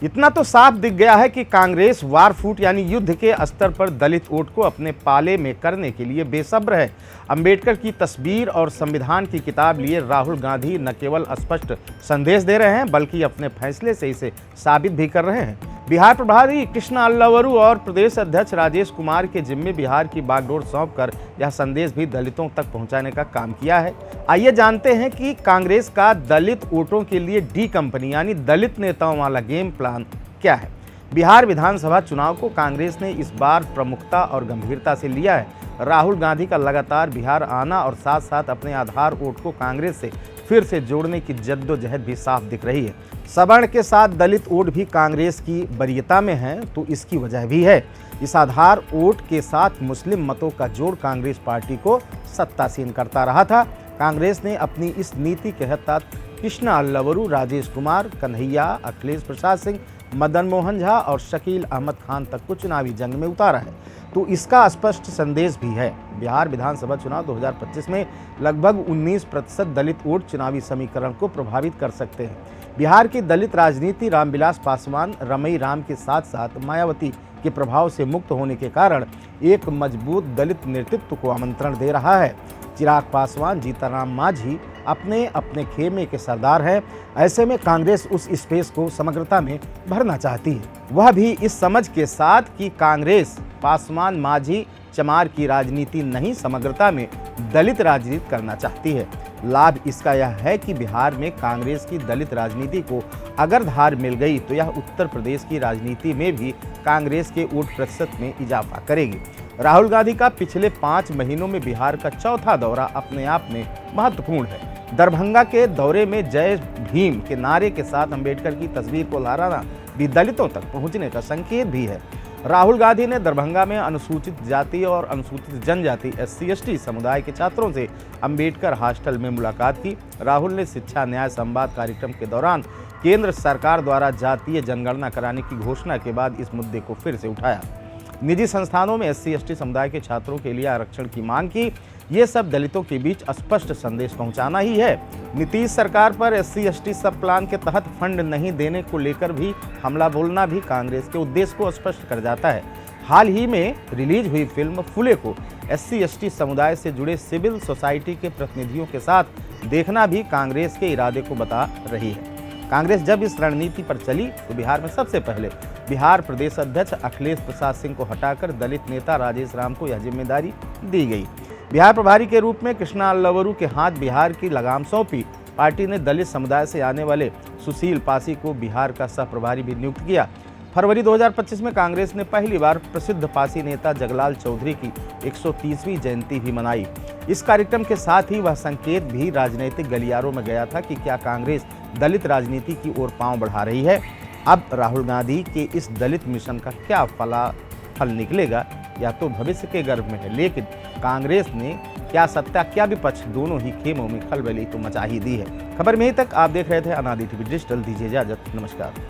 इतना तो साफ दिख गया है कि कांग्रेस वारफूट यानी युद्ध के स्तर पर दलित वोट को अपने पाले में करने के लिए बेसब्र है। अंबेडकर की तस्वीर और संविधान की किताब लिए राहुल गांधी न केवल स्पष्ट संदेश दे रहे हैं बल्कि अपने फैसले से इसे साबित भी कर रहे हैं। बिहार प्रभारी कृष्णा अल्लावरू और प्रदेश अध्यक्ष राजेश कुमार के जिम्मे बिहार की बागडोर सौंपकर यह संदेश भी दलितों तक पहुंचाने का काम किया है। आइए जानते हैं कि कांग्रेस का दलित वोटों के लिए डी कंपनी यानी दलित नेताओं वाला गेम प्लान क्या है। बिहार विधानसभा चुनाव को कांग्रेस ने इस बार प्रमुखता और गंभीरता से लिया है। राहुल गांधी का लगातार बिहार आना और साथ साथ अपने आधार वोट को कांग्रेस से फिर से जोड़ने की जद्दोजहद भी साफ दिख रही है। सवर्ण के साथ दलित वोट भी कांग्रेस की वरीयता में है तो इसकी वजह भी है। इस आधार वोट के साथ मुस्लिम मतों का जोड़ कांग्रेस पार्टी को सत्तासीन करता रहा था। कांग्रेस ने अपनी इस नीति के तहत कृष्णा अल्लावरू, राजेश कुमार, कन्हैया, अखिलेश प्रसाद सिंह, मदन मोहन झा और शकील अहमद खान तक को चुनावी जंग में उतारा है तो इसका स्पष्ट संदेश भी है। बिहार विधानसभा चुनाव 2025 में लगभग 19% दलित वोट चुनावी समीकरण को प्रभावित कर सकते हैं। बिहार की दलित राजनीति रामविलास पासवान, रमई राम के साथ साथ मायावती के प्रभाव से मुक्त होने के कारण एक मजबूत दलित नेतृत्व को आमंत्रण दे रहा है। चिराग पासवान, जीतनराम मांझी अपने अपने खेमे के सरदार हैं। ऐसे में कांग्रेस उस स्पेस को समग्रता में भरना चाहती है, वह भी इस समझ के साथ कि कांग्रेस पासवान, मांझी, चमार की राजनीति नहीं समग्रता में दलित राजनीति करना चाहती है। लाभ इसका यह है कि बिहार में कांग्रेस की दलित राजनीति को अगर धार मिल गई तो यह उत्तर प्रदेश की राजनीति में भी कांग्रेस के वोट प्रतिशत में इजाफा करेगी। राहुल गांधी का पिछले 5 महीनों में बिहार का चौथा दौरा अपने आप में महत्वपूर्ण है। दरभंगा के दौरे में जय भीम के नारे के साथ अंबेडकर की तस्वीर को लहराना भी दलितों तक पहुंचने का संकेत भी है। राहुल गांधी ने दरभंगा में अनुसूचित जाति और अनुसूचित जनजाति SC/ST समुदाय के छात्रों से अंबेडकर हॉस्टल में मुलाकात की। राहुल ने शिक्षा न्याय संवाद कार्यक्रम के दौरान केंद्र सरकार द्वारा जातीय जनगणना कराने की घोषणा के बाद इस मुद्दे को फिर से उठाया। निजी संस्थानों में SC/ST समुदाय के छात्रों के लिए आरक्षण की मांग की। ये सब दलितों के बीच स्पष्ट संदेश पहुंचाना ही है। नीतीश सरकार पर SC/ST सब प्लान के तहत फंड नहीं देने को लेकर भी हमला बोलना भी कांग्रेस के उद्देश्य को स्पष्ट कर जाता है। हाल ही में रिलीज हुई फिल्म फुले को SC/ST समुदाय से जुड़े सिविल सोसाइटी के प्रतिनिधियों के साथ देखना भी कांग्रेस के इरादे को बता रही है। कांग्रेस जब इस रणनीति पर चली तो बिहार में सबसे पहले बिहार प्रदेश अध्यक्ष अखिलेश प्रसाद सिंह को हटाकर दलित नेता राजेश राम को यह जिम्मेदारी दी गई। बिहार प्रभारी के रूप में कृष्णा अल्लावरू के हाथ बिहार की लगाम सौंपी। पार्टी ने दलित समुदाय से आने वाले सुशील पासी को बिहार का सह प्रभारी भी नियुक्त किया। फरवरी 2025 में कांग्रेस ने पहली बार प्रसिद्ध पासी नेता जगलाल चौधरी की 130वीं जयंती भी मनाई। इस कार्यक्रम के साथ ही वह संकेत भी राजनीतिक गलियारों में गया था कि क्या कांग्रेस दलित राजनीति की ओर पांव बढ़ा रही है। अब राहुल गांधी के इस दलित मिशन का क्या फल निकलेगा या तो भविष्य के गर्भ में है, लेकिन कांग्रेस ने क्या सत्ता क्या विपक्ष दोनों ही खेमों में खलबली तो मचा ही दी है। खबर में ही तक आप देख रहे थे अनादि टीवी डिजिटल। दीजिए इजाजत, नमस्कार।